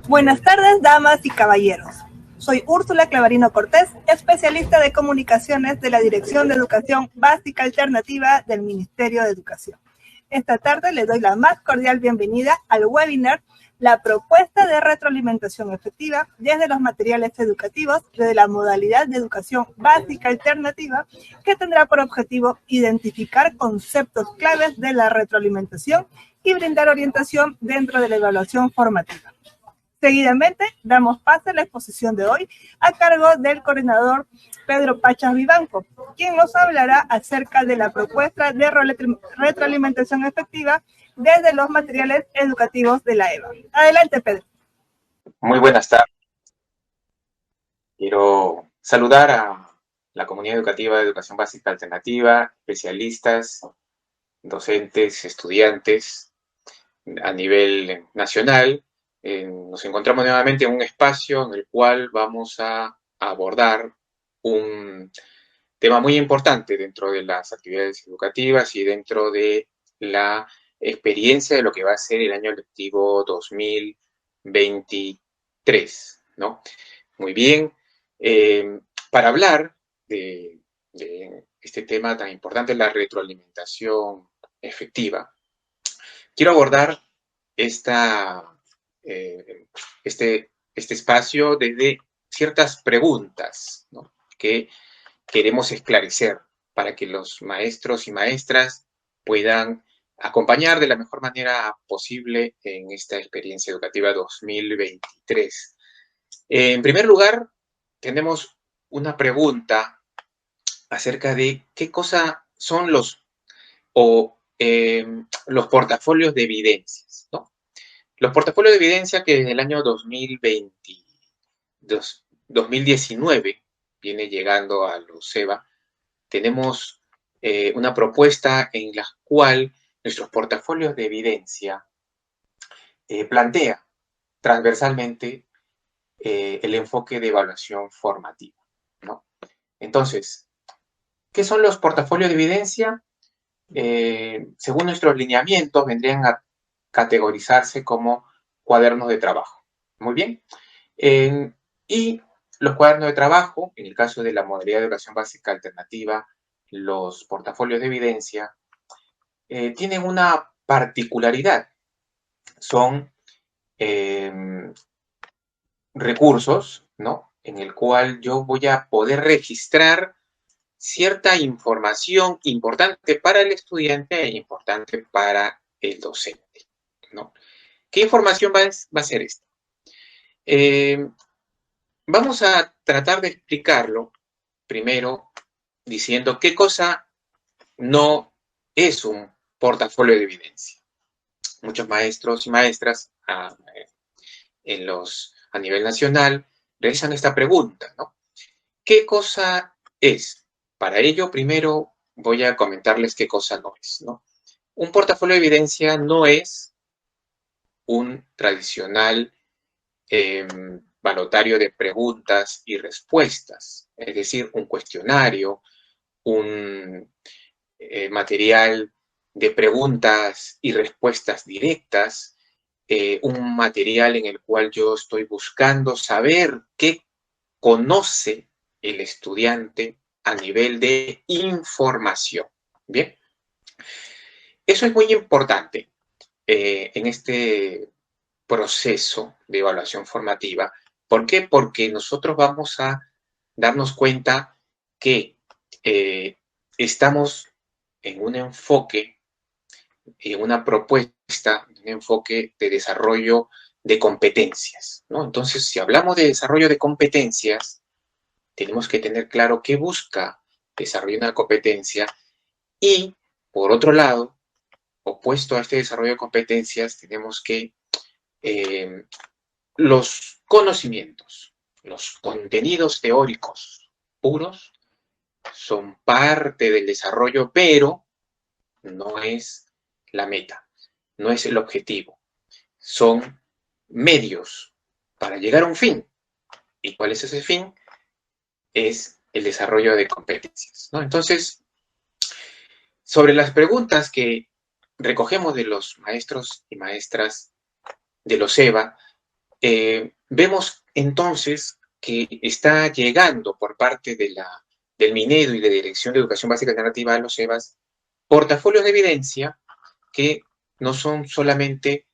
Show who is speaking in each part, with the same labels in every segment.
Speaker 1: Buenas tardes, damas y caballeros. Soy Úrsula Clavarino Cortés, especialista de comunicaciones de la Dirección de Educación Básica Alternativa del Ministerio de Educación. Esta tarde les doy la más cordial bienvenida al webinar La propuesta de retroalimentación efectiva desde los materiales educativos de la modalidad de educación básica alternativa, que tendrá por objetivo identificar conceptos claves de la retroalimentación y brindar orientación dentro de la evaluación formativa. Seguidamente, damos paso a la exposición de hoy a cargo del coordinador Pedro Pachas Vivanco, quien nos hablará acerca de la propuesta de retroalimentación efectiva desde los materiales educativos de la EVA. Adelante, Pedro.
Speaker 2: Muy buenas tardes. Quiero saludar a la comunidad educativa de educación básica alternativa, especialistas, docentes, estudiantes a nivel nacional. Nos encontramos nuevamente en un espacio en el cual vamos a abordar un tema muy importante dentro de las actividades educativas y dentro de la experiencia de lo que va a ser el año lectivo 2023, ¿no? Muy bien. Para hablar de este tema tan importante, la retroalimentación efectiva, quiero abordar este espacio desde ciertas preguntas, ¿no?, que queremos esclarecer para que los maestros y maestras puedan acompañar de la mejor manera posible en esta experiencia educativa 2023. En primer lugar, tenemos una pregunta acerca de qué cosa son los portafolios de evidencias, ¿no? Los portafolios de evidencia que desde el año 2019 viene llegando a los EVA, tenemos una propuesta en la cual nuestros portafolios de evidencia plantea transversalmente el enfoque de evaluación formativa, ¿no? Entonces, ¿qué son los portafolios de evidencia? Según nuestros lineamientos, vendrían a categorizarse como cuadernos de trabajo. Muy bien. Y los cuadernos de trabajo, en el caso de la modalidad de educación básica alternativa, los portafolios de evidencia, tienen una particularidad. Son recursos, ¿no?, en el cual yo voy a poder registrar cierta información importante para el estudiante e importante para el docente, ¿no? ¿Qué información va a ser esta? Vamos a tratar de explicarlo primero diciendo qué cosa no es un portafolio de evidencia. Muchos maestros y maestras a nivel nacional realizan esta pregunta, ¿no? ¿Qué cosa es? Para ello, primero voy a comentarles qué cosa no es, ¿no? Un portafolio de evidencia no es un tradicional balotario de preguntas y respuestas, es decir, un cuestionario, un material de preguntas y respuestas directas, un material en el cual yo estoy buscando saber qué conoce el estudiante a nivel de información. Bien, eso es muy importante en este proceso de evaluación formativa. ¿Por qué? Porque nosotros vamos a darnos cuenta que estamos en un enfoque, en una propuesta, un enfoque de desarrollo de competencias, ¿no? Entonces, si hablamos de desarrollo de competencias, tenemos que tener claro qué busca desarrollar una competencia y, por otro lado, opuesto a este desarrollo de competencias, tenemos que los conocimientos, los contenidos teóricos puros son parte del desarrollo, pero no es la meta, no es el objetivo. Son medios para llegar a un fin. ¿Y cuál es ese fin? Es el desarrollo de competencias, ¿no? Entonces, sobre las preguntas que recogemos de los maestros y maestras de los EVA, vemos entonces que está llegando por parte del Minedu y de la Dirección de Educación Básica Alternativa a los EBAs portafolios de evidencia que no son solamente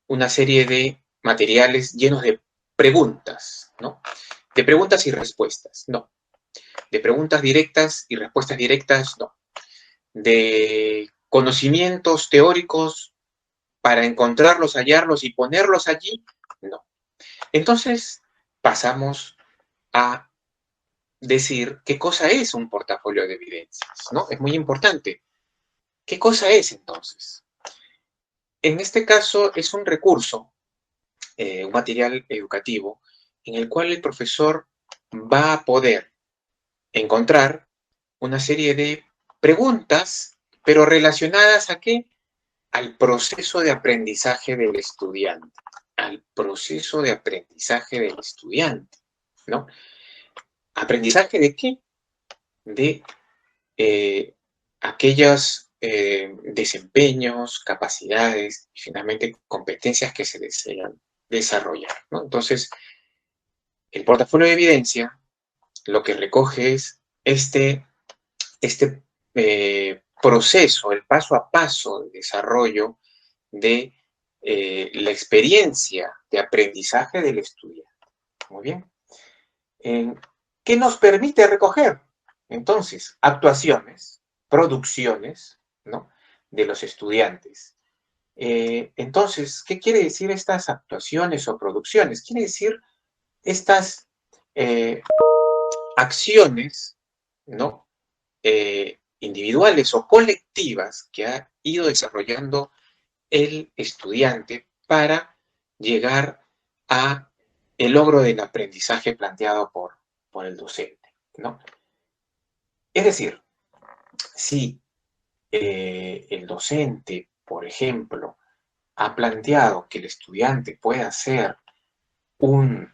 Speaker 2: una serie de materiales llenos de preguntas, ¿no? De preguntas y respuestas, no. De preguntas directas y respuestas directas, no. De conocimientos teóricos para encontrarlos, hallarlos y ponerlos allí, no. Entonces pasamos a decir qué cosa es un portafolio de evidencias, ¿no? Es muy importante. ¿Qué cosa es entonces? En este caso es un recurso, un material educativo, en el cual el profesor va a poder encontrar una serie de preguntas, pero relacionadas ¿a qué? Al proceso de aprendizaje del estudiante. Al proceso de aprendizaje del estudiante, ¿no? ¿Aprendizaje de qué? De aquellos desempeños, capacidades y finalmente competencias que se desean desarrollar, ¿no? Entonces, el portafolio de evidencia lo que recoge es este proceso, el paso a paso de desarrollo de la experiencia de aprendizaje del estudiante. Muy bien. ¿Qué nos permite recoger? Entonces, actuaciones, producciones, ¿no? De los estudiantes. Entonces, ¿qué quiere decir estas actuaciones o producciones? Quiere decir estas acciones, ¿no? Individuales o colectivas que ha ido desarrollando el estudiante para llegar a el logro del aprendizaje planteado por el docente, ¿no? Es decir, si el docente, por ejemplo, ha planteado que el estudiante pueda hacer un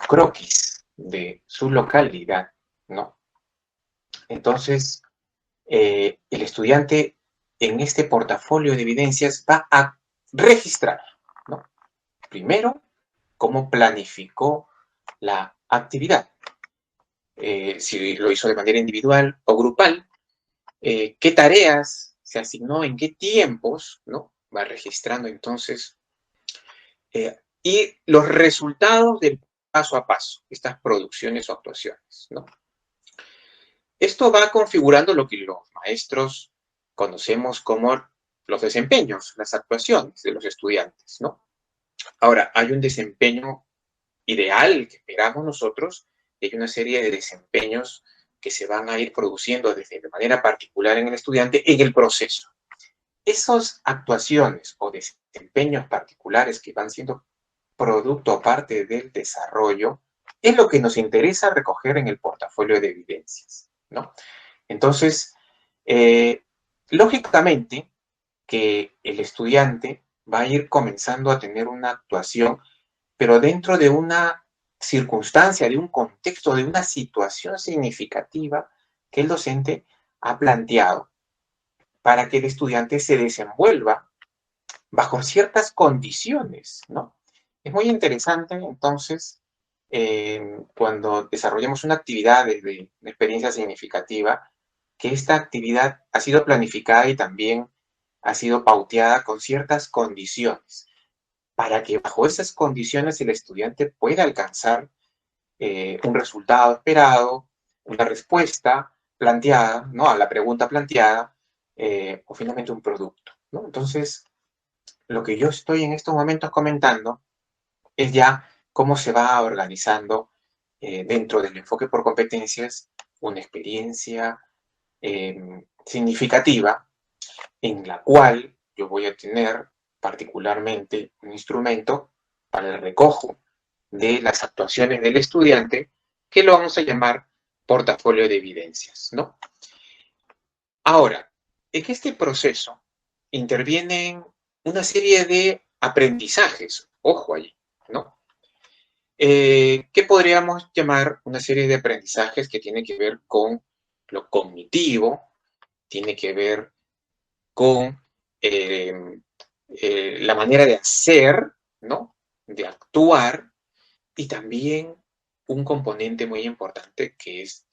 Speaker 2: croquis de su localidad, ¿no? Entonces, el estudiante en este portafolio de evidencias va a registrar, ¿no? Primero, cómo planificó la actividad, si lo hizo de manera individual o grupal, qué tareas se asignó, en qué tiempos, ¿no? Va registrando entonces, y los resultados del paso a paso, estas producciones o actuaciones, ¿no? Esto va configurando lo que los maestros conocemos como los desempeños, las actuaciones de los estudiantes, ¿no? Ahora, hay un desempeño ideal que esperamos nosotros y hay una serie de desempeños que se van a ir produciendo de manera particular en el estudiante en el proceso. Esas actuaciones o desempeños particulares que van siendo producto o parte del desarrollo es lo que nos interesa recoger en el portafolio de evidencias, ¿no? Entonces, lógicamente que el estudiante va a ir comenzando a tener una actuación, pero dentro de una circunstancia, de un contexto, de una situación significativa que el docente ha planteado para que el estudiante se desenvuelva bajo ciertas condiciones, ¿no? Es muy interesante, entonces, cuando desarrollamos una actividad de experiencia significativa, que esta actividad ha sido planificada y también ha sido pauteada con ciertas condiciones, para que bajo esas condiciones el estudiante pueda alcanzar un resultado esperado, una respuesta planteada, ¿no? A la pregunta planteada, o finalmente un producto, ¿no? Entonces, lo que yo estoy en estos momentos comentando es ya cómo se va organizando dentro del enfoque por competencias una experiencia significativa en la cual yo voy a tener particularmente un instrumento para el recojo de las actuaciones del estudiante que lo vamos a llamar portafolio de evidencias, ¿no? Ahora, en este proceso intervienen una serie de aprendizajes, ojo ahí, ¿no? Que podríamos llamar una serie de aprendizajes que tienen que ver con lo cognitivo, tiene que ver con la manera de hacer, ¿no? De actuar, y también un componente muy importante que es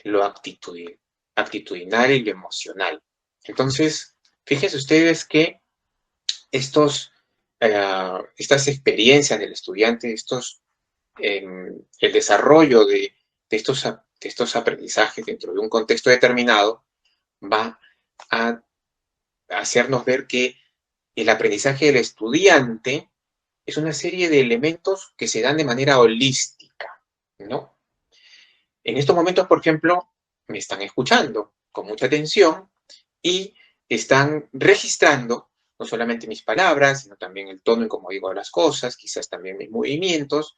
Speaker 2: lo actitudinal y lo emocional. Entonces, fíjense ustedes que estas experiencias del estudiante, el desarrollo de estos aprendizajes dentro de un contexto determinado va a hacernos ver que el aprendizaje del estudiante es una serie de elementos que se dan de manera holística, ¿no? En estos momentos, por ejemplo, me están escuchando con mucha atención y están registrando no solamente mis palabras, sino también el tono en cómo digo las cosas, quizás también mis movimientos,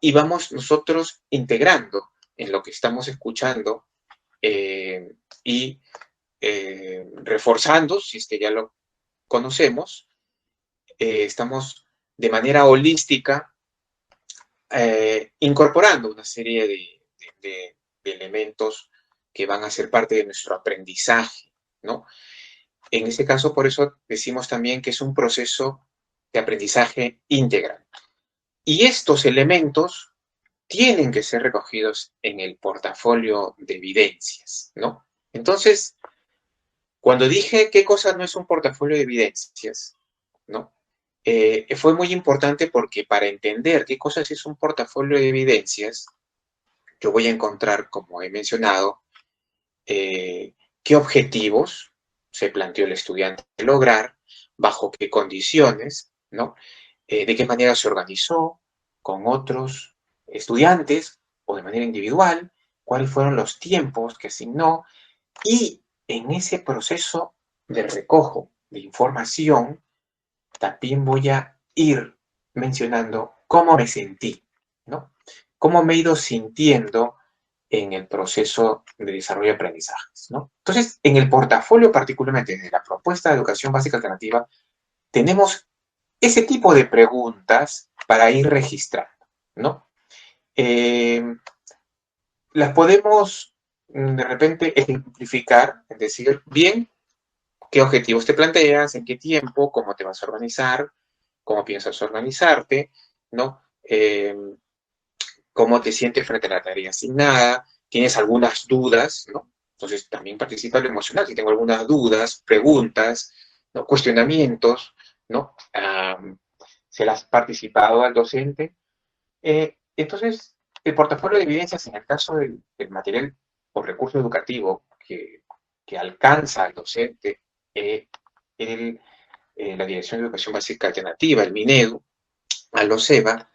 Speaker 2: y vamos nosotros integrando en lo que estamos escuchando y reforzando, si es que ya lo conocemos, estamos de manera holística incorporando una serie de elementos que van a ser parte de nuestro aprendizaje, ¿no? En este caso, por eso decimos también que es un proceso de aprendizaje integral. Y estos elementos tienen que ser recogidos en el portafolio de evidencias, ¿no? Entonces, cuando dije qué cosa no es un portafolio de evidencias, ¿no? Fue muy importante porque para entender qué cosas es un portafolio de evidencias, yo voy a encontrar, como he mencionado, qué objetivos se planteó el estudiante lograr, bajo qué condiciones, ¿no? De qué manera se organizó con otros estudiantes o de manera individual, cuáles fueron los tiempos que asignó, y en ese proceso de recojo de información también voy a ir mencionando cómo me sentí, ¿no? Cómo me he ido sintiendo en el proceso de desarrollo de aprendizajes, ¿no? Entonces, en el portafolio, particularmente de la propuesta de educación básica alternativa, tenemos ese tipo de preguntas para ir registrando, ¿no? Las podemos de repente ejemplificar, es decir, bien, qué objetivos te planteas, en qué tiempo, cómo te vas a organizar, cómo piensas organizarte, ¿no? Cómo te sientes frente a la tarea asignada, tienes algunas dudas, ¿no? Entonces también participa lo emocional, si tengo algunas dudas, preguntas, ¿no? Cuestionamientos, ¿no? Se las has participado al docente. Entonces, el portafolio de evidencias en el caso del material o recurso educativo que alcanza al docente, el, la Dirección de Educación Básica Alternativa, el Minedu, a los SEBA,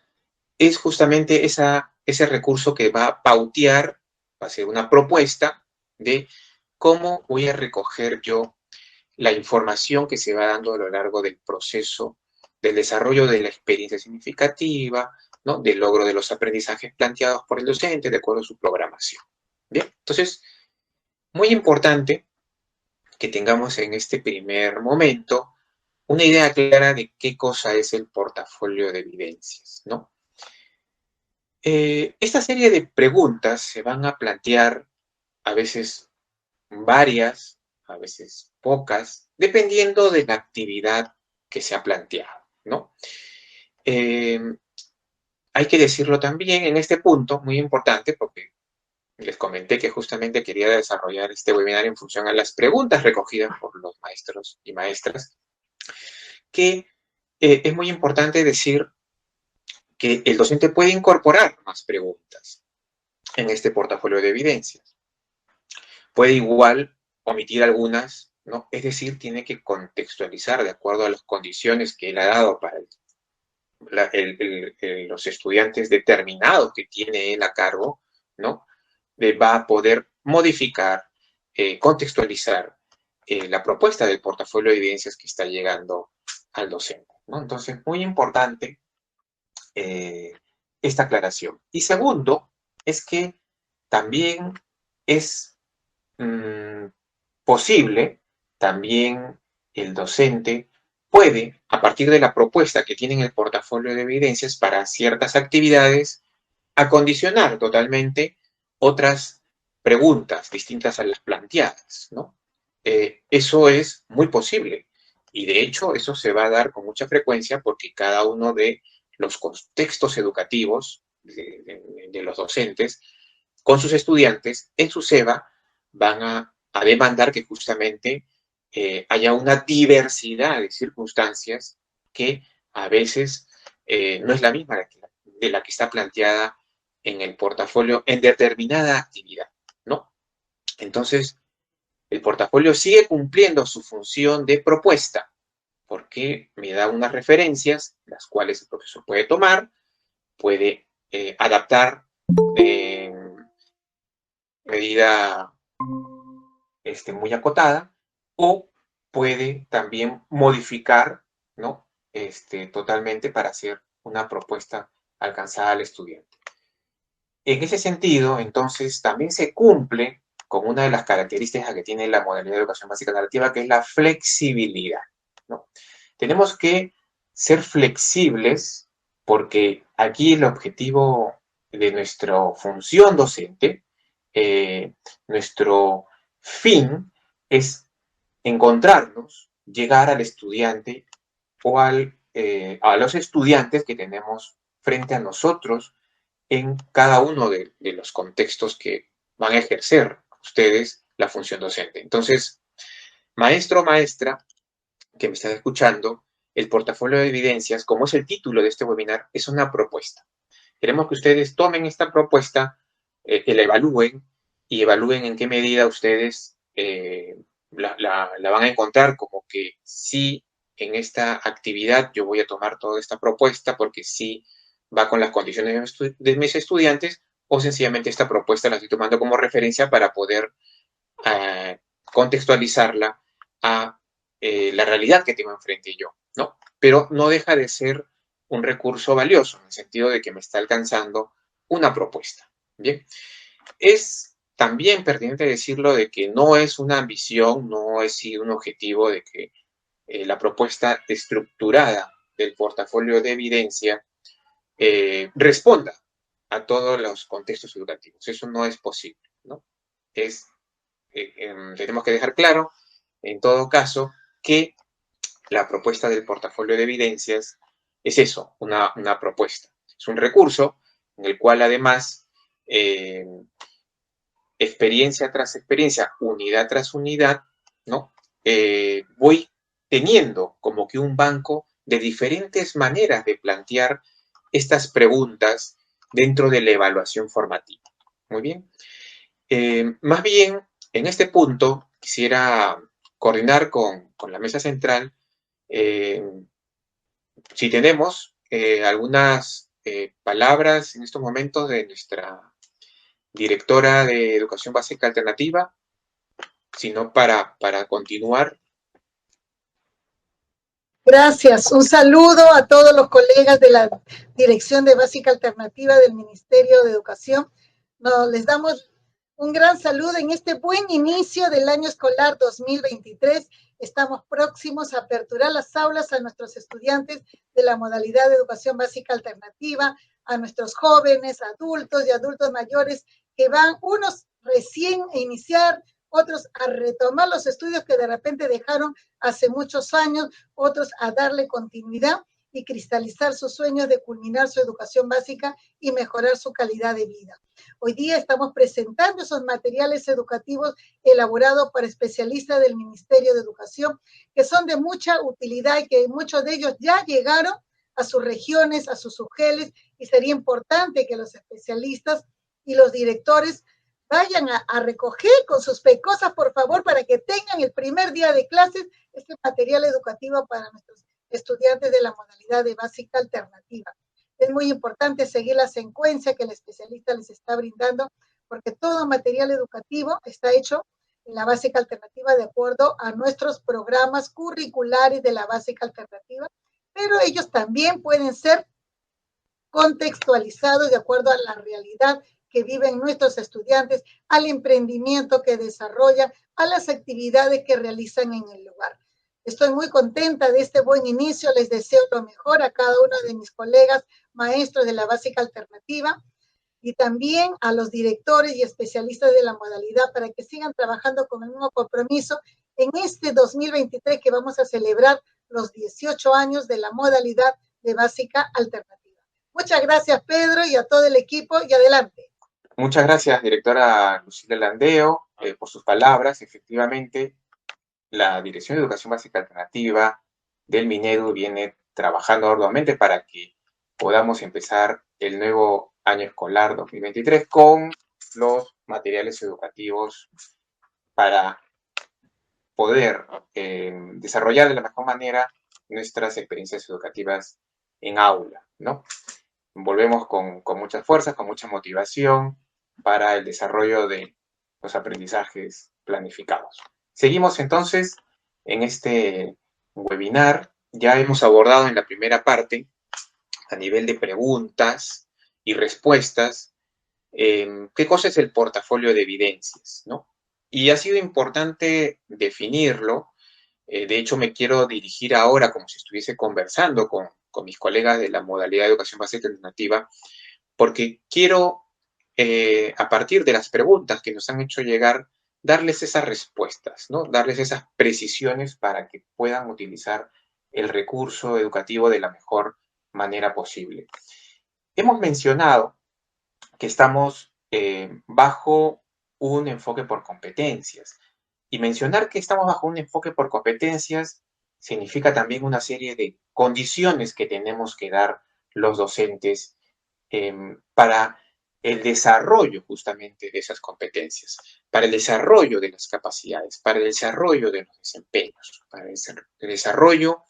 Speaker 2: es justamente ese recurso que va a pautear, va a ser una propuesta de cómo voy a recoger yo la información que se va dando a lo largo del proceso del desarrollo de la experiencia significativa, ¿no? Del logro de los aprendizajes planteados por el docente de acuerdo a su programación. Bien, entonces, muy importante que tengamos en este primer momento una idea clara de qué cosa es el portafolio de evidencias, ¿no? Esta serie de preguntas se van a plantear a veces varias, a veces pocas, dependiendo de la actividad que se ha planteado, ¿no? Hay que decirlo también en este punto, muy importante, porque les comenté que justamente quería desarrollar este webinar en función a las preguntas recogidas por los maestros y maestras, que es muy importante decir que el docente puede incorporar más preguntas en este portafolio de evidencias. Puede igual omitir algunas, ¿no? Es decir, tiene que contextualizar de acuerdo a las condiciones que él ha dado para los estudiantes determinados que tiene él a cargo, ¿no? Va a poder modificar, contextualizar la propuesta del portafolio de evidencias que está llegando al docente, ¿no? Entonces, muy importante esta aclaración. Y segundo, es que también es posible, también el docente puede, a partir de la propuesta que tiene en el portafolio de evidencias para ciertas actividades, acondicionar totalmente otras preguntas distintas a las planteadas, ¿no? Eso es muy posible Y de hecho eso se va a dar con mucha frecuencia porque cada uno de los contextos educativos de los docentes con sus estudiantes en su SEBA van a demandar que justamente haya una diversidad de circunstancias que a veces no es la misma de la que está planteada en el portafolio en determinada actividad, ¿no? Entonces, el portafolio sigue cumpliendo su función de propuesta, porque me da unas referencias, las cuales el profesor puede tomar, puede adaptar en medida muy acotada, o puede también modificar, ¿no? Totalmente para hacer una propuesta alcanzada al estudiante. En ese sentido, entonces, también se cumple con una de las características que tiene la modalidad de educación básica alternativa, que es la flexibilidad, ¿no? Tenemos que ser flexibles porque aquí el objetivo de nuestra función docente, nuestro fin es encontrarnos, llegar al estudiante o a los estudiantes que tenemos frente a nosotros en cada uno de los contextos que van a ejercer ustedes la función docente. Entonces, maestro o maestra que me están escuchando, el portafolio de evidencias, como es el título de este webinar, es una propuesta. Queremos que ustedes tomen esta propuesta, que la evalúen y evalúen en qué medida ustedes la van a encontrar como que sí, en esta actividad yo voy a tomar toda esta propuesta porque sí va con las condiciones de mis estudiantes, o sencillamente esta propuesta la estoy tomando como referencia para poder contextualizarla a la realidad que tengo enfrente yo, ¿no? Pero no deja de ser un recurso valioso, en el sentido de que me está alcanzando una propuesta. Bien, es también pertinente decirlo de que no es una ambición, no es un objetivo de que la propuesta estructurada del portafolio de evidencia responda a todos los contextos educativos. Eso no es posible, ¿no? Tenemos que dejar claro, en todo caso, que la propuesta del portafolio de evidencias es eso, una propuesta. Es un recurso en el cual además, experiencia tras experiencia, unidad tras unidad, ¿no? Voy teniendo como que un banco de diferentes maneras de plantear estas preguntas dentro de la evaluación formativa. Muy bien. Más bien, en este punto, quisiera coordinar con la mesa central si tenemos algunas palabras en estos momentos de nuestra directora de Educación Básica Alternativa, sino para continuar.
Speaker 3: Gracias. Un saludo a todos los colegas de la Dirección de Básica Alternativa del Ministerio de Educación. Les damos un gran saludo en este buen inicio del año escolar 2023. Estamos próximos a aperturar las aulas a nuestros estudiantes de la modalidad de Educación Básica Alternativa, a nuestros jóvenes, adultos y adultos mayores que van unos recién a iniciar, otros a retomar los estudios que de repente dejaron hace muchos años, otros a darle continuidad y cristalizar sus sueños de culminar su educación básica y mejorar su calidad de vida. Hoy día estamos presentando esos materiales educativos elaborados por especialistas del Ministerio de Educación, que son de mucha utilidad y que muchos de ellos ya llegaron a sus regiones, a sus UGELes, y sería importante que los especialistas y los directores vayan a recoger con sus pecosas, por favor, para que tengan el primer día de clases este material educativo para nuestros estudiantes de la modalidad de básica alternativa. Es muy importante seguir la secuencia que el especialista les está brindando, porque todo material educativo está hecho en la básica alternativa de acuerdo a nuestros programas curriculares de la básica alternativa, pero ellos también pueden ser contextualizados de acuerdo a la realidad que viven nuestros estudiantes, al emprendimiento que desarrollan, a las actividades que realizan en el lugar. Estoy muy contenta de este buen inicio, les deseo lo mejor a cada uno de mis colegas maestros de la básica alternativa y también a los directores y especialistas de la modalidad para que sigan trabajando con el mismo compromiso en este 2023 que vamos a celebrar los 18 años de la modalidad de básica alternativa. Muchas gracias, Pedro, y a todo el equipo, y adelante.
Speaker 2: Muchas gracias, directora Lucila Landeo, por sus palabras. Efectivamente, la Dirección de Educación Básica Alternativa del Minedu viene trabajando arduamente para que podamos empezar el nuevo año escolar 2023 con los materiales educativos para poder desarrollar de la mejor manera nuestras experiencias educativas en aula, ¿no? Volvemos con muchas fuerzas, con mucha motivación para el desarrollo de los aprendizajes planificados. Seguimos entonces en este webinar. Ya hemos abordado en la primera parte, a nivel de preguntas y respuestas, qué cosa es el portafolio de evidencias, ¿no? Y ha sido importante definirlo. De hecho, me quiero dirigir ahora como si estuviese conversando con mis colegas de la modalidad de educación básica alternativa, porque quiero, a partir de las preguntas que nos han hecho llegar, darles esas respuestas, ¿no? Darles esas precisiones para que puedan utilizar el recurso educativo de la mejor manera posible. Hemos mencionado que estamos bajo un enfoque por competencias. Y mencionar que estamos bajo un enfoque por competencias significa también una serie de condiciones que tenemos que dar los docentes para el desarrollo justamente de esas competencias, para el desarrollo de las capacidades, para el desarrollo de los desempeños, para el desarrollo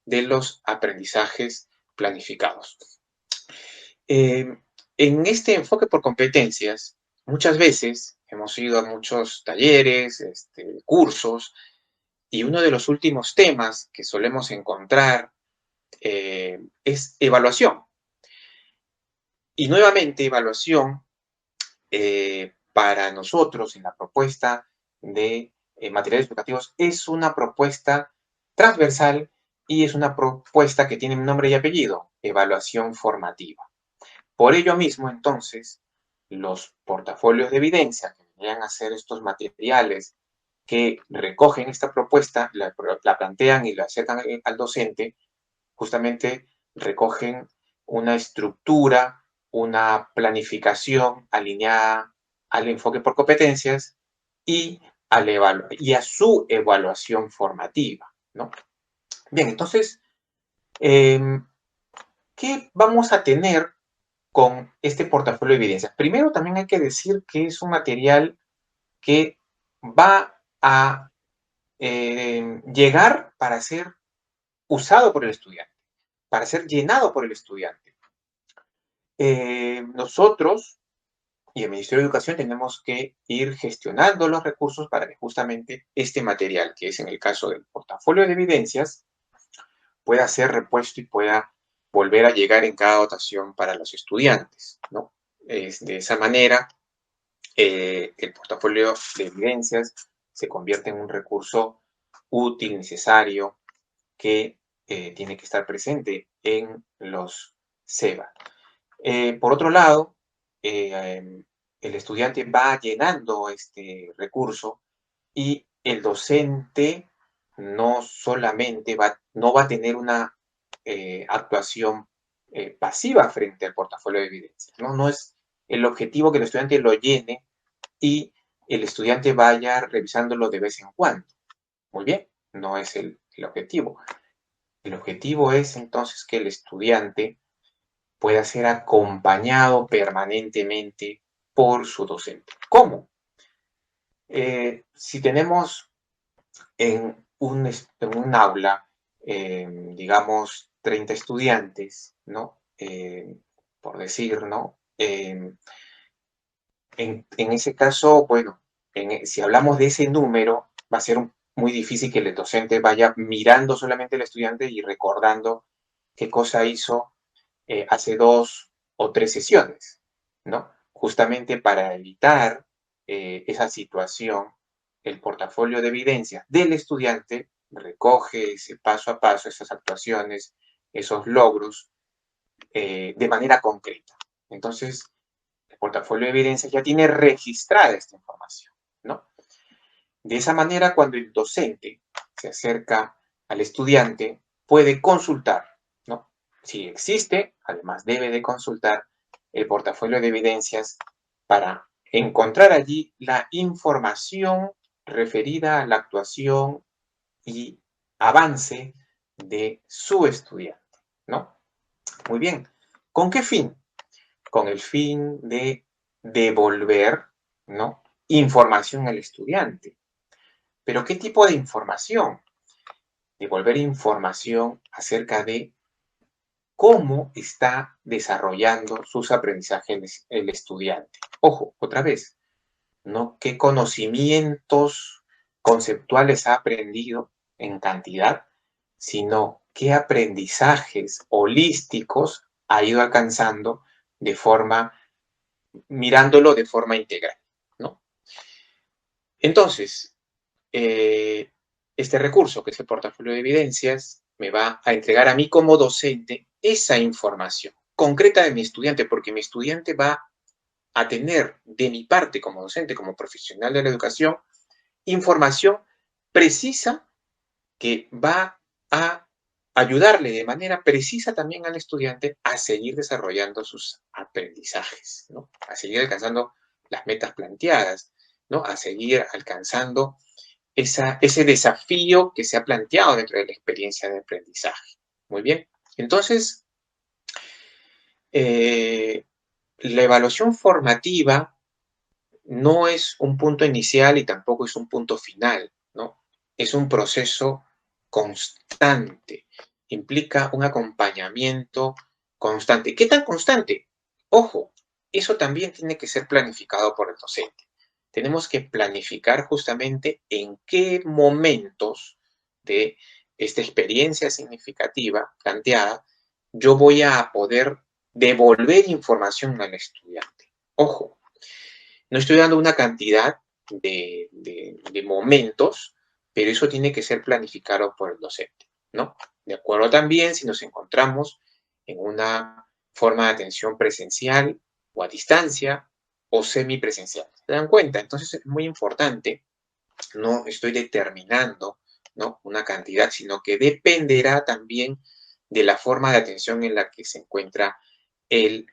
Speaker 2: de los aprendizajes planificados. En este enfoque por competencias, muchas veces hemos ido a muchos talleres, cursos, y uno de los últimos temas que solemos encontrar es evaluación. Y nuevamente, evaluación para nosotros en la propuesta de materiales educativos es una propuesta transversal y es una propuesta que tiene un nombre y apellido, evaluación formativa. Por ello mismo, entonces, los portafolios de evidencia que vendrían a ser estos materiales que recogen esta propuesta, la plantean y la acercan al docente, justamente recogen una estructura, una planificación alineada al enfoque por competencias y a su evaluación formativa, ¿no? Bien, entonces, ¿qué vamos a tener con este portafolio de evidencias? Primero, también hay que decir que es un material que va a llegar para ser usado por el estudiante, para ser llenado por el estudiante. Nosotros y el Ministerio de Educación tenemos que ir gestionando los recursos para que justamente este material, que es en el caso del portafolio de evidencias, pueda ser repuesto y pueda volver a llegar en cada dotación para los estudiantes, ¿no? De esa manera, el portafolio de evidencias se convierte en un recurso útil, necesario, que tiene que estar presente en los SEBA. Por otro lado, el estudiante va llenando este recurso y el docente no solamente no va a tener una actuación pasiva frente al portafolio de evidencias, ¿no? No es el objetivo que el estudiante lo llene y el estudiante vaya revisándolo de vez en cuando. Muy bien, no es el objetivo. El objetivo es entonces que el estudiante pueda ser acompañado permanentemente por su docente. ¿Cómo? Si tenemos en un aula, digamos, 30 estudiantes, ¿no? Por decir, ¿no? En ese caso, bueno, si hablamos de ese número, va a ser muy difícil que el docente vaya mirando solamente al estudiante y recordando qué cosa hizo hace 2 o 3 sesiones, ¿no? Justamente para evitar esa situación, el portafolio de evidencias del estudiante recoge ese paso a paso, esas actuaciones, esos logros, de manera concreta. Entonces, el portafolio de evidencias ya tiene registrada esta información, ¿no? De esa manera, cuando el docente se acerca al estudiante, puede consultar, ¿no? Si existe, además debe de consultar el portafolio de evidencias para encontrar allí la información referida a la actuación y avance de su estudiante, ¿no? Muy bien. ¿Con qué fin? Con el fin de devolver, ¿no?, información al estudiante. ¿Pero qué tipo de información? Devolver información acerca de cómo está desarrollando sus aprendizajes el estudiante. Ojo, otra vez, no qué conocimientos conceptuales ha aprendido en cantidad, sino qué aprendizajes holísticos ha ido alcanzando mirándolo de forma integral, ¿no? Entonces, este recurso, que es el portafolio de evidencias, me va a entregar a mí como docente esa información concreta de mi estudiante, porque mi estudiante va a tener de mi parte como docente, como profesional de la educación, información precisa que va a ayudarle de manera precisa también al estudiante a seguir desarrollando sus aprendizajes, ¿no? A seguir alcanzando las metas planteadas, ¿no? A seguir alcanzando ese desafío que se ha planteado dentro de la experiencia de aprendizaje. Muy bien. Entonces, la evaluación formativa no es un punto inicial y tampoco es un punto final, ¿no? Es un proceso constante. Implica un acompañamiento constante. ¿Qué tan constante? Ojo, eso también tiene que ser planificado por el docente. Tenemos que planificar justamente en qué momentos de esta experiencia significativa planteada yo voy a poder devolver información al estudiante. Ojo, no estoy dando una cantidad de momentos, pero eso tiene que ser planificado por el docente, ¿no? De acuerdo también si nos encontramos en una forma de atención presencial o a distancia o semipresencial. ¿Se dan cuenta? Entonces es muy importante, no estoy determinando, ¿no?, una cantidad, sino que dependerá también de la forma de atención en la que se encuentra el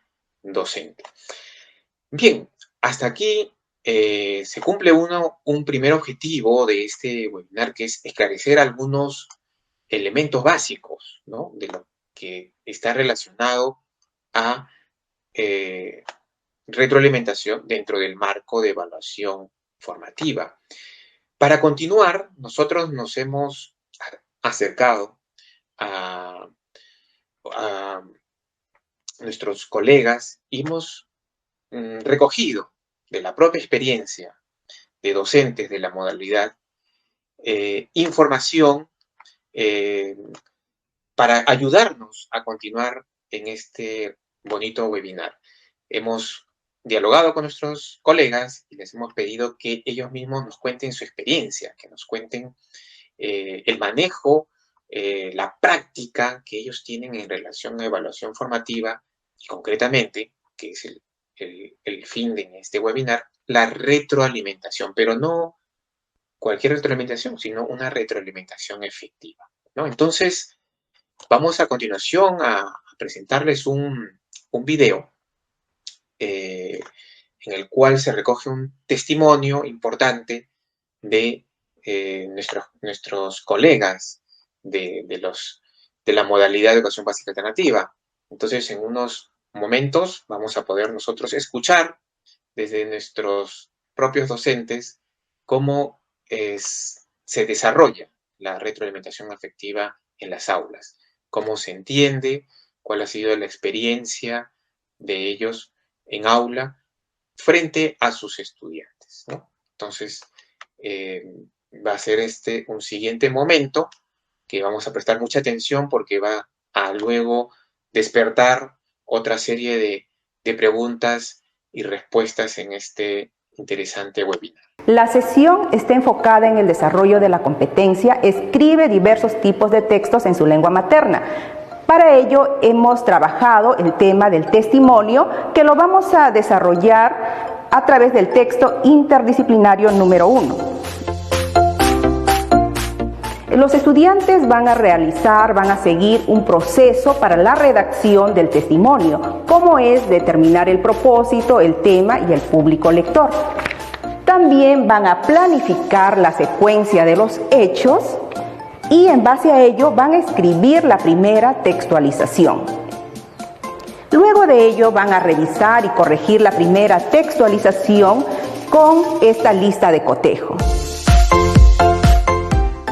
Speaker 2: docente. Bien, hasta aquí se cumple un primer objetivo de este webinar, que es esclarecer algunos elementos básicos, ¿no?, de lo que está relacionado a retroalimentación dentro del marco de evaluación formativa. Para continuar, nosotros nos hemos acercado a nuestros colegas y hemos recogido de la propia experiencia de docentes de la modalidad información para ayudarnos a continuar en este bonito webinar. Hemos dialogado con nuestros colegas y les hemos pedido que ellos mismos nos cuenten su experiencia, que nos cuenten el manejo, la práctica que ellos tienen en relación a evaluación formativa y concretamente, que es el fin de este webinar, la retroalimentación, pero no cualquier retroalimentación, sino una retroalimentación efectiva, ¿no? Entonces, vamos a continuación a presentarles un video en el cual se recoge un testimonio importante de nuestros colegas de la modalidad de educación básica alternativa. Entonces, en unos momentos vamos a poder nosotros escuchar desde nuestros propios docentes cómo se desarrolla la retroalimentación afectiva en las aulas, cómo se entiende, cuál ha sido la experiencia de ellos en aula frente a sus estudiantes, ¿no? Entonces, va a ser un siguiente momento que vamos a prestar mucha atención porque va a luego despertar otra serie de preguntas y respuestas en este interesante webinar.
Speaker 4: La sesión está enfocada en el desarrollo de la competencia escribe diversos tipos de textos en su lengua materna. Para ello hemos trabajado el tema del testimonio, que lo vamos a desarrollar a través del texto interdisciplinario número 1. Los estudiantes van a seguir un proceso para la redacción del testimonio, como es determinar el propósito, el tema y el público lector. También van a planificar la secuencia de los hechos y en base a ello van a escribir la primera textualización. Luego de ello van a revisar y corregir la primera textualización con esta lista de cotejo.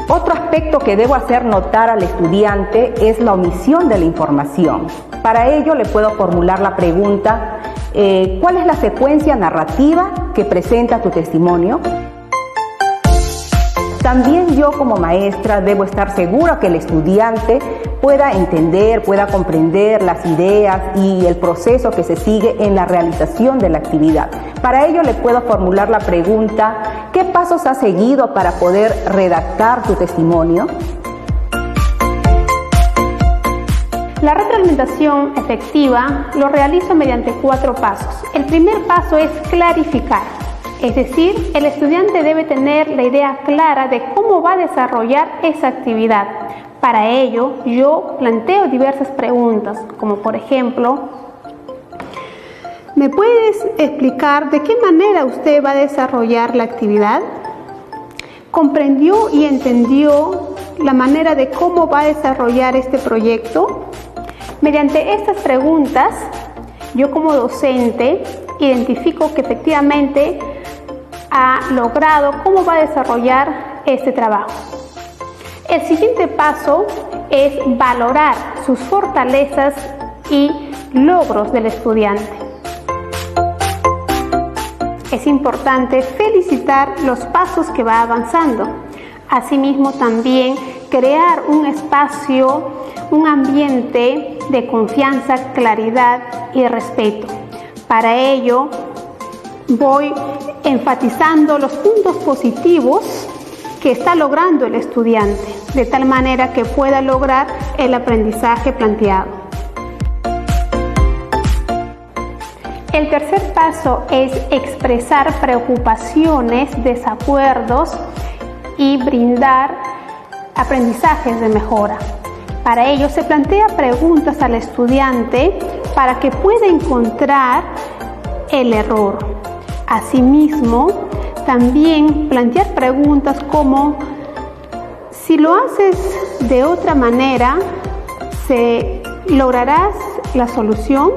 Speaker 4: Otro aspecto que debo hacer notar al estudiante es la omisión de la información. Para ello le puedo formular la pregunta, ¿cuál es la secuencia narrativa que presenta tu testimonio? También yo como maestra debo estar segura que el estudiante pueda entender, pueda comprender las ideas y el proceso que se sigue en la realización de la actividad. Para ello le puedo formular la pregunta, ¿qué pasos has seguido para poder redactar tu testimonio?
Speaker 5: La retroalimentación efectiva lo realizo mediante 4 pasos. El primer paso es clarificar. Es decir, el estudiante debe tener la idea clara de cómo va a desarrollar esa actividad. Para ello, yo planteo diversas preguntas, como por ejemplo, ¿me puedes explicar de qué manera usted va a desarrollar la actividad? ¿Comprendió y entendió la manera de cómo va a desarrollar este proyecto? Mediante estas preguntas, yo como docente identifico que efectivamente ha logrado cómo va a desarrollar este trabajo. El siguiente paso es valorar sus fortalezas y logros del estudiante. Es importante felicitar los pasos que va avanzando. Asimismo, también crear un espacio, un ambiente de confianza, claridad y respeto. Para ello, voy enfatizando los puntos positivos que está logrando el estudiante, de tal manera que pueda lograr el aprendizaje planteado. El tercer paso es expresar preocupaciones, desacuerdos y brindar aprendizajes de mejora. Para ello se plantea preguntas al estudiante para que pueda encontrar el error. Asimismo, también plantear preguntas como, si lo haces de otra manera, ¿lograrás la solución?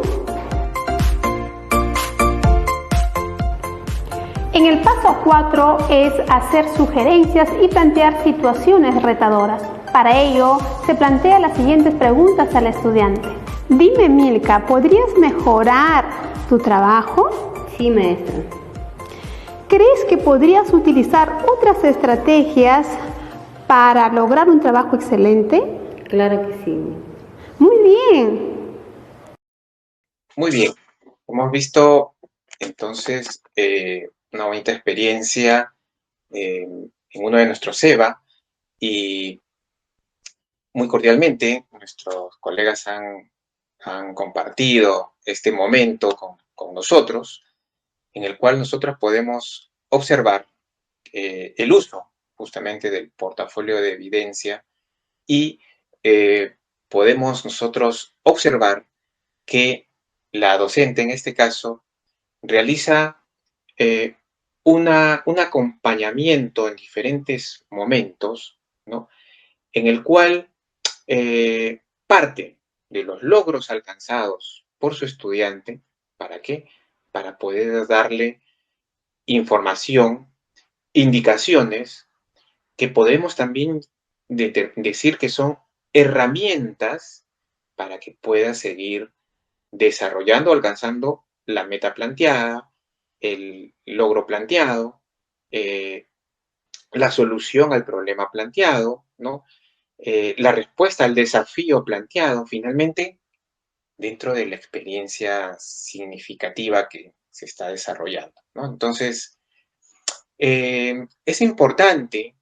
Speaker 5: En el paso 4 es hacer sugerencias y plantear situaciones retadoras. Para ello, se plantea las siguientes preguntas al estudiante. Dime, Milka, ¿podrías mejorar tu trabajo?
Speaker 6: Sí, maestra.
Speaker 5: ¿Crees que podrías utilizar otras estrategias para lograr un trabajo excelente?
Speaker 6: Claro que sí.
Speaker 5: Muy bien.
Speaker 2: Muy bien. Hemos visto entonces una bonita experiencia en uno de nuestros SEBA y muy cordialmente nuestros colegas han compartido este momento con nosotros, en el cual nosotros podemos observar el uso justamente del portafolio de evidencia y podemos nosotros observar que la docente en este caso realiza un acompañamiento en diferentes momentos, ¿no? En el cual parte de los logros alcanzados por su estudiante, ¿para qué? Para poder darle información, indicaciones, que podemos también decir que son herramientas para que pueda seguir desarrollando, alcanzando la meta planteada, el logro planteado, la solución al problema planteado, ¿no? La respuesta al desafío planteado, finalmente, dentro de la experiencia significativa que se está desarrollando, ¿no? Entonces, es importante,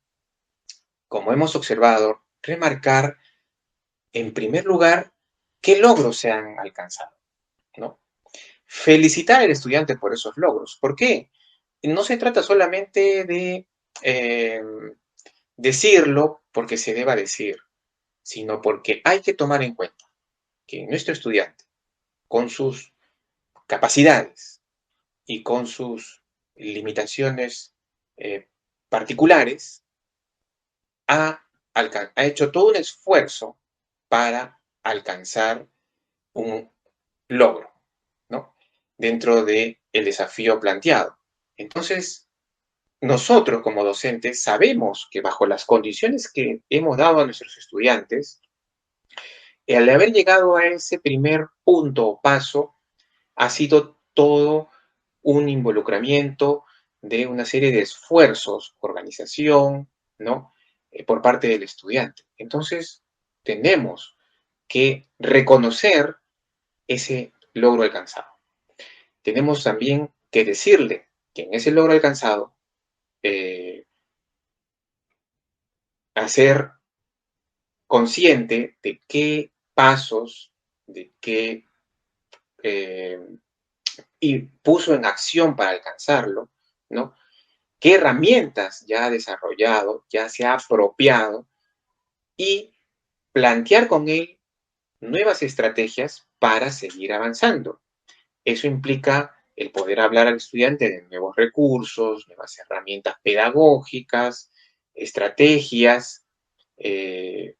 Speaker 2: como hemos observado, remarcar, en primer lugar, qué logros se han alcanzado, ¿no? Felicitar al estudiante por esos logros. ¿Por qué? No se trata solamente de decirlo porque se deba decir, sino porque hay que tomar en cuenta que nuestro estudiante, con sus capacidades y con sus limitaciones particulares, ha hecho todo un esfuerzo para alcanzar un logro, ¿no? Dentro del desafío planteado. Entonces, nosotros como docentes sabemos que bajo las condiciones que hemos dado a nuestros estudiantes, al haber llegado a ese primer punto o paso, ha sido todo un involucramiento de una serie de esfuerzos, organización, ¿no? Por parte del estudiante. Entonces, tenemos que reconocer ese logro alcanzado. Tenemos también que decirle que en ese logro alcanzado, hacer consciente de qué pasos, de qué y puso en acción para alcanzarlo, ¿no? ¿Qué herramientas ya ha desarrollado, ya se ha apropiado y plantear con él nuevas estrategias para seguir avanzando? Eso implica el poder hablar al estudiante de nuevos recursos, nuevas herramientas pedagógicas, estrategias,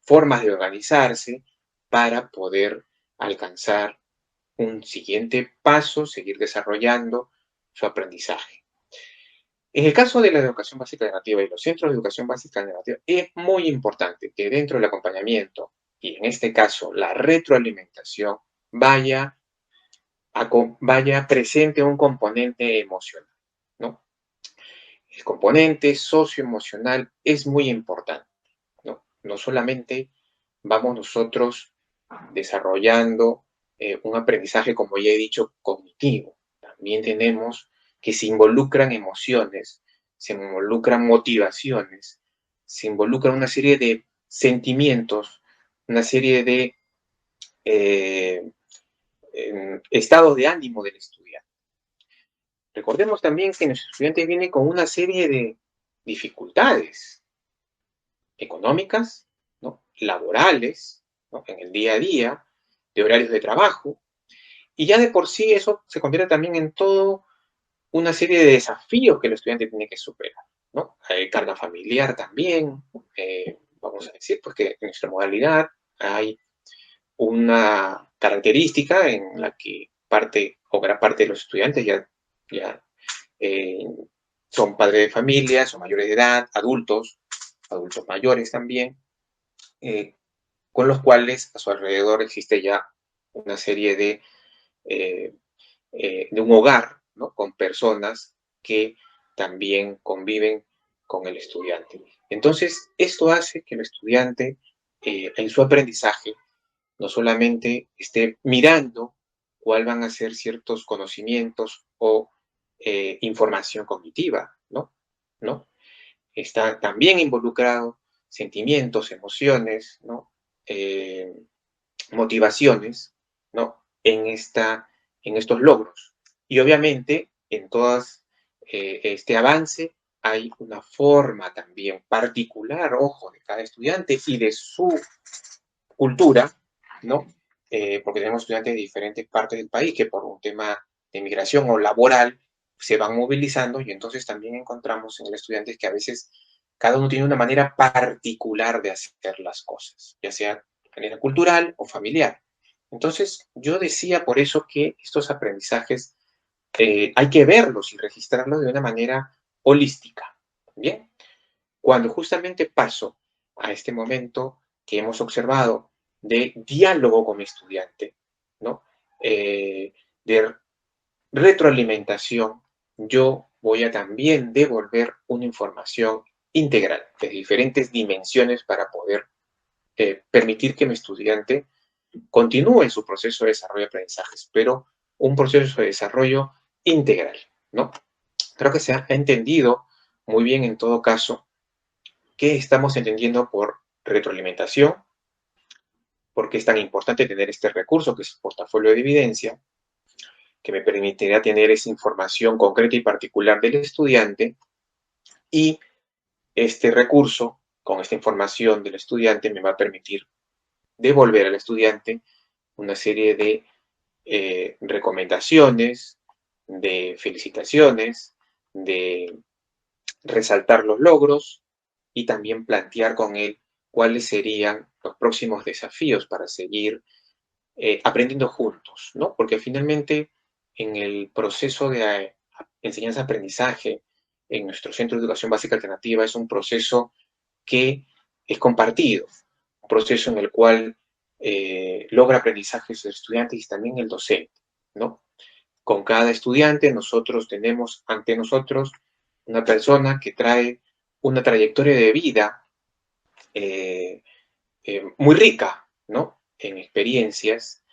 Speaker 2: formas de organizarse para poder alcanzar un siguiente paso, seguir desarrollando su aprendizaje. En el caso de la educación básica alternativa y los centros de educación básica alternativa, es muy importante que dentro del acompañamiento, y en este caso la retroalimentación, vaya presente un componente emocional, ¿no? El componente socioemocional es muy importante, ¿no? No solamente vamos nosotros desarrollando un aprendizaje, como ya he dicho, cognitivo. También tenemos que se involucran emociones, se involucran motivaciones, se involucran una serie de sentimientos, una serie de estados de ánimo del estudiante. Recordemos también que nuestro estudiante viene con una serie de dificultades económicas, ¿no? Laborales, ¿no? En el día a día, de horarios de trabajo, y ya de por sí eso se convierte también en toda una serie de desafíos que el estudiante tiene que superar, ¿no? Carga familiar también, vamos a decir, pues que en nuestra modalidad hay una característica en la que parte o gran parte de los estudiantes ya son padres de familia, son mayores de edad, adultos mayores también, con los cuales a su alrededor existe ya una serie de un hogar, ¿no? Con personas que también conviven con el estudiante. Entonces, esto hace que el estudiante en su aprendizaje no solamente esté mirando cuáles van a ser ciertos conocimientos o información cognitiva, ¿no? Está también involucrado sentimientos, emociones, ¿no? Motivaciones, ¿no? En estos logros. Y obviamente, en todas este avance, hay una forma también particular, ojo, de cada estudiante y de su cultura, ¿no? Porque tenemos estudiantes de diferentes partes del país que por un tema de migración o laboral se van movilizando y entonces también encontramos en el estudiante que a veces cada uno tiene una manera particular de hacer las cosas, ya sea de manera cultural o familiar. Entonces, yo decía por eso que estos aprendizajes hay que verlos y registrarlos de una manera holística. Bien, cuando justamente paso a este momento que hemos observado de diálogo con mi estudiante, ¿no? De retroalimentación, yo voy a también devolver una información integral de diferentes dimensiones para poder permitir que mi estudiante continúe en su proceso de desarrollo de aprendizajes, pero un proceso de desarrollo integral, ¿no? Creo que se ha entendido muy bien en todo caso qué estamos entendiendo por retroalimentación, por qué es tan importante tener este recurso que es el portafolio de evidencia, que me permitirá tener esa información concreta y particular del estudiante, y este recurso con esta información del estudiante me va a permitir devolver al estudiante una serie de recomendaciones, de felicitaciones, de resaltar los logros y también plantear con él cuáles serían los próximos desafíos para seguir aprendiendo juntos, ¿no? Porque finalmente en el proceso de enseñanza-aprendizaje en nuestro Centro de Educación Básica Alternativa es un proceso que es compartido, un proceso en el cual logra aprendizajes el estudiante y también el docente, ¿no? Con cada estudiante nosotros tenemos ante nosotros una persona que trae una trayectoria de vida muy rica, ¿no? En experiencias,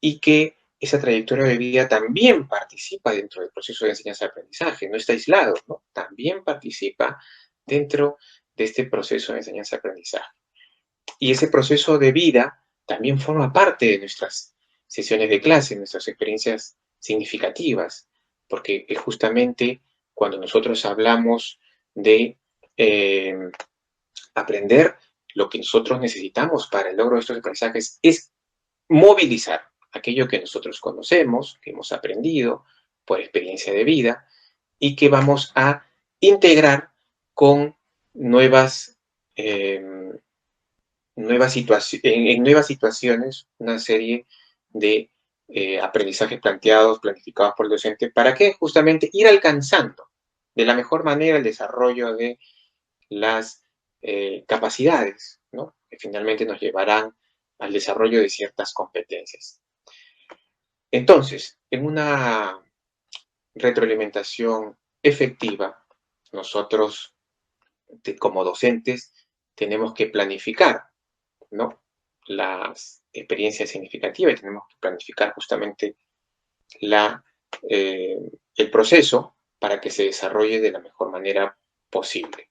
Speaker 2: y que esa trayectoria de vida también participa dentro del proceso de enseñanza-aprendizaje, no está aislado, ¿no? También participa dentro de este proceso de enseñanza-aprendizaje. Y ese proceso de vida también forma parte de nuestras sesiones de clase, nuestras experiencias significativas, porque es justamente cuando nosotros hablamos de aprender, lo que nosotros necesitamos para el logro de estos aprendizajes es movilizar aquello que nosotros conocemos, que hemos aprendido por experiencia de vida y que vamos a integrar con nuevas situaciones, una serie de aprendizajes planificados por el docente, para que justamente ir alcanzando de la mejor manera el desarrollo de las capacidades, ¿no? Que finalmente nos llevarán al desarrollo de ciertas competencias. Entonces, en una retroalimentación efectiva, nosotros como docentes tenemos que planificar, ¿no? Las experiencias significativas y tenemos que planificar justamente el proceso para que se desarrolle de la mejor manera posible.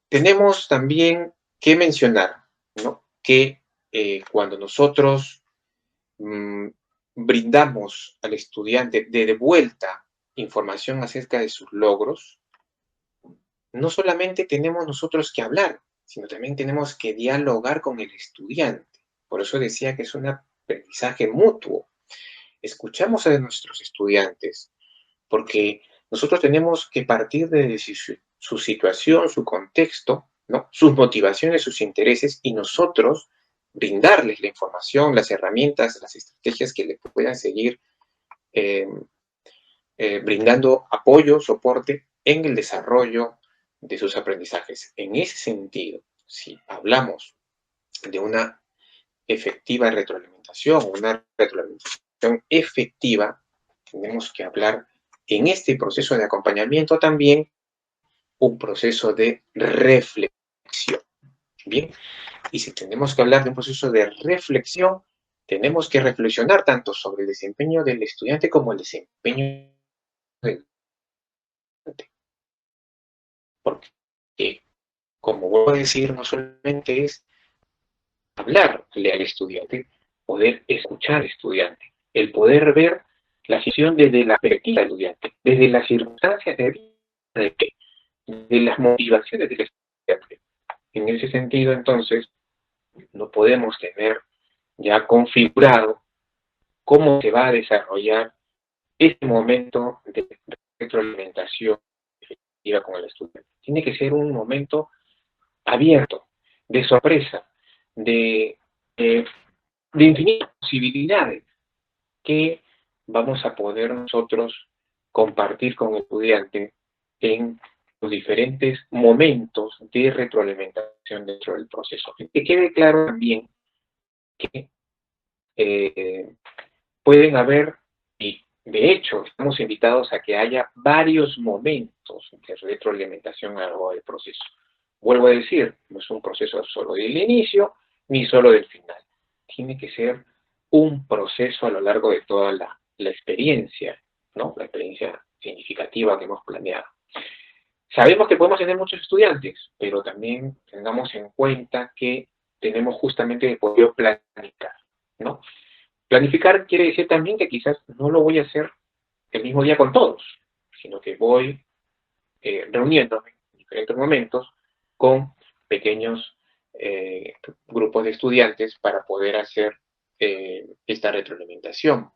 Speaker 2: Tenemos también que mencionar, ¿no? Que cuando nosotros brindamos al estudiante de vuelta información acerca de sus logros, no solamente tenemos nosotros que hablar, sino también tenemos que dialogar con el estudiante. Por eso decía que es un aprendizaje mutuo. Escuchamos a nuestros estudiantes, porque nosotros tenemos que partir de su situación, su contexto, ¿no? Sus motivaciones, sus intereses, y nosotros brindarles la información, las herramientas, las estrategias que le puedan seguir brindando apoyo, soporte en el desarrollo de sus aprendizajes. En ese sentido, si hablamos de una efectiva retroalimentación, una retroalimentación efectiva, tenemos que hablar en este proceso de acompañamiento también un proceso de reflexión. Bien, y si tenemos que hablar de un proceso de reflexión, tenemos que reflexionar tanto sobre el desempeño del estudiante como el desempeño del estudiante. Porque, como vuelvo a decir, no solamente es hablarle al estudiante, poder escuchar al estudiante, el poder ver la situación desde la perspectiva del estudiante, desde las circunstancias de vida, de las motivaciones del estudiante. En ese sentido, entonces, no podemos tener ya configurado cómo se va a desarrollar este momento de retroalimentación efectiva con el estudiante. Tiene que ser un momento abierto, de sorpresa, de infinitas posibilidades que vamos a poder nosotros compartir con el estudiante en los diferentes momentos de retroalimentación dentro del proceso. Que quede claro también que pueden haber, y de hecho estamos invitados a que haya varios momentos de retroalimentación a lo largo del proceso. Vuelvo a decir, no es un proceso solo del inicio ni solo del final. Tiene que ser un proceso a lo largo de toda la experiencia, ¿no? La experiencia significativa que hemos planeado. Sabemos que podemos tener muchos estudiantes, pero también tengamos en cuenta que tenemos justamente que poder planificar, ¿no? Planificar quiere decir también que quizás no lo voy a hacer el mismo día con todos, sino que voy reuniéndome en diferentes ciertos momentos con pequeños grupos de estudiantes para poder hacer esta retroalimentación.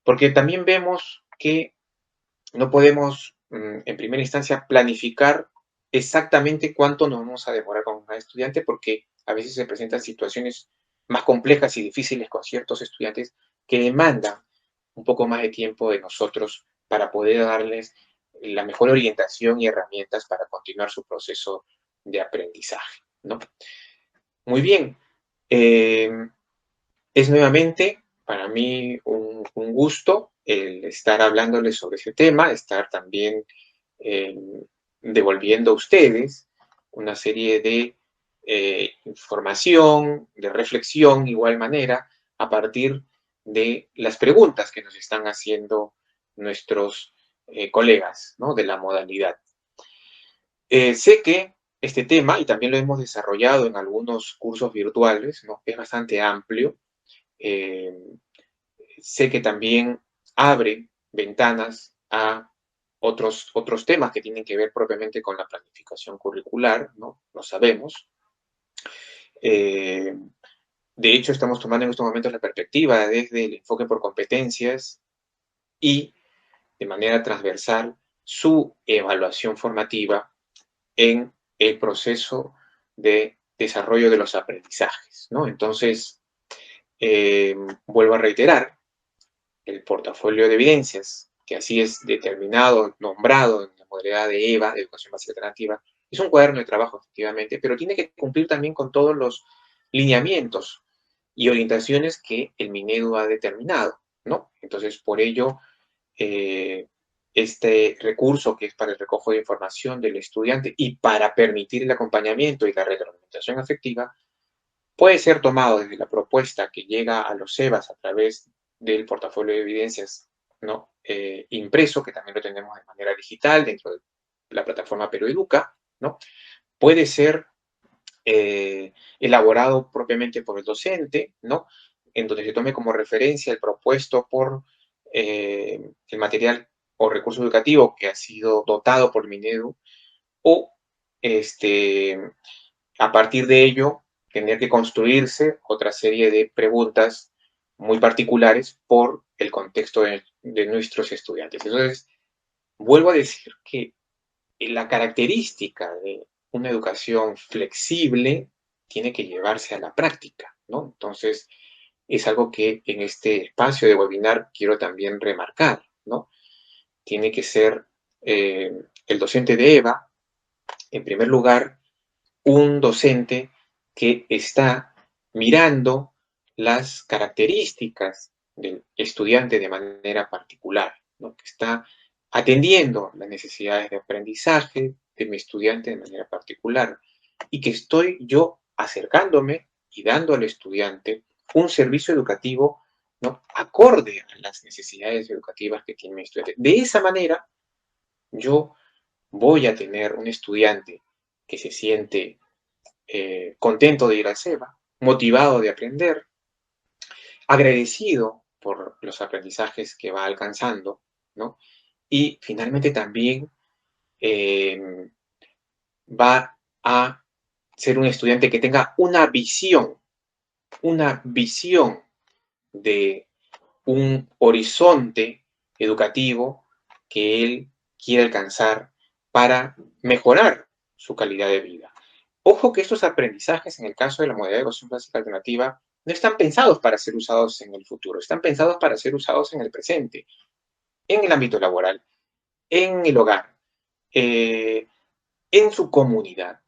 Speaker 2: Porque también vemos que no podemos, en primera instancia, planificar exactamente cuánto nos vamos a demorar con cada estudiante, porque a veces se presentan situaciones más complejas y difíciles con ciertos estudiantes que demandan un poco más de tiempo de nosotros para poder darles la mejor orientación y herramientas para continuar su proceso de aprendizaje, ¿no? Muy bien. Es nuevamente para mí un gusto el estar hablándoles sobre ese tema, estar también devolviendo a ustedes una serie de información, de reflexión, igual manera, a partir de las preguntas que nos están haciendo nuestros colegas, ¿no?, de la modalidad. Sé que este tema, y también lo hemos desarrollado en algunos cursos virtuales, ¿no?, es bastante amplio. Sé que también abre ventanas a otros temas que tienen que ver propiamente con la planificación curricular, ¿no? Lo sabemos. De hecho, estamos tomando en estos momentos la perspectiva desde el enfoque por competencias y de manera transversal su evaluación formativa en el proceso de desarrollo de los aprendizajes, ¿no? Entonces, vuelvo a reiterar, el portafolio de evidencias, que así es determinado, nombrado en la modalidad de EVA, de Educación Básica Alternativa, es un cuaderno de trabajo, efectivamente, pero tiene que cumplir también con todos los lineamientos y orientaciones que el Minedu ha determinado, ¿no? Entonces, por ello, este recurso que es para el recojo de información del estudiante y para permitir el acompañamiento y la retroalimentación afectiva, puede ser tomado desde la propuesta que llega a los EVAs a través del portafolio de evidencias, ¿no?, impreso, que también lo tenemos de manera digital dentro de la plataforma Peroeduca, ¿no? Puede ser elaborado propiamente por el docente, ¿no?, en donde se tome como referencia el propuesto por el material o recurso educativo que ha sido dotado por Minedu, o a partir de ello tener que construirse otra serie de preguntas muy particulares por el contexto de nuestros estudiantes. Entonces, vuelvo a decir que la característica de una educación flexible tiene que llevarse a la práctica, ¿no? Entonces, es algo que en este espacio de webinar quiero también remarcar, ¿no? Tiene que ser el docente de EVA, en primer lugar, un docente que está mirando las características del estudiante de manera particular, ¿no?, que está atendiendo las necesidades de aprendizaje de mi estudiante de manera particular, y que estoy yo acercándome y dando al estudiante un servicio educativo, ¿no?, acorde a las necesidades educativas que tiene mi estudiante. De esa manera, yo voy a tener un estudiante que se siente contento de ir al SEBA, motivado de aprender, agradecido por los aprendizajes que va alcanzando, ¿no? Y finalmente también va a ser un estudiante que tenga una visión de un horizonte educativo que él quiere alcanzar para mejorar su calidad de vida. Ojo que estos aprendizajes, en el caso de la modalidad de educación básica alternativa, no están pensados para ser usados en el futuro, están pensados para ser usados en el presente, en el ámbito laboral, en el hogar, en su comunidad,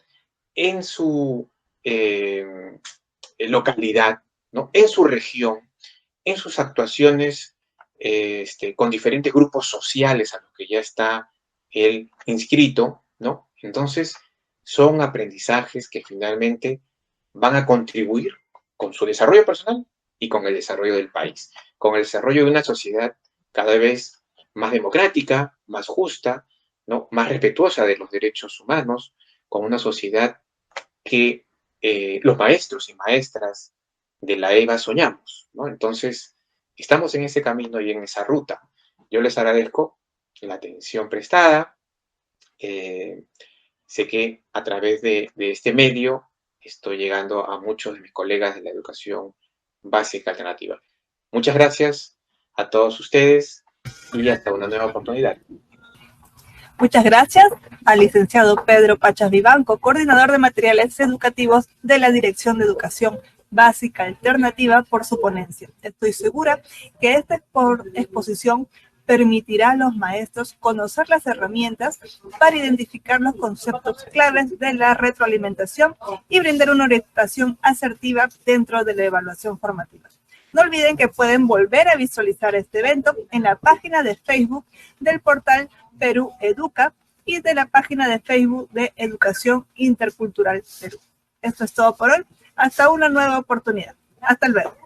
Speaker 2: en su localidad, ¿no?, en su región, en sus actuaciones con diferentes grupos sociales a los que ya está él inscrito, ¿no? Entonces, son aprendizajes que finalmente van a contribuir con su desarrollo personal y con el desarrollo del país, con el desarrollo de una sociedad cada vez más democrática, más justa, ¿no?, más respetuosa de los derechos humanos, con una sociedad que los maestros y maestras de la EVA soñamos, ¿no? Entonces, estamos en ese camino y en esa ruta. Yo les agradezco la atención prestada, sé que a través de este medio estoy llegando a muchos de mis colegas de la educación básica alternativa. Muchas gracias a todos ustedes y hasta una nueva oportunidad.
Speaker 1: Muchas gracias al licenciado Pedro Pachas Vivanco, coordinador de materiales educativos de la Dirección de Educación Básica Alternativa, por su ponencia. Estoy segura que esta exposición permitirá a los maestros conocer las herramientas para identificar los conceptos claves de la retroalimentación y brindar una orientación asertiva dentro de la evaluación formativa. No olviden que pueden volver a visualizar este evento en la página de Facebook del portal Perú Educa y de la página de Facebook de Educación Intercultural Perú. Esto es todo por hoy. Hasta una nueva oportunidad. Hasta luego.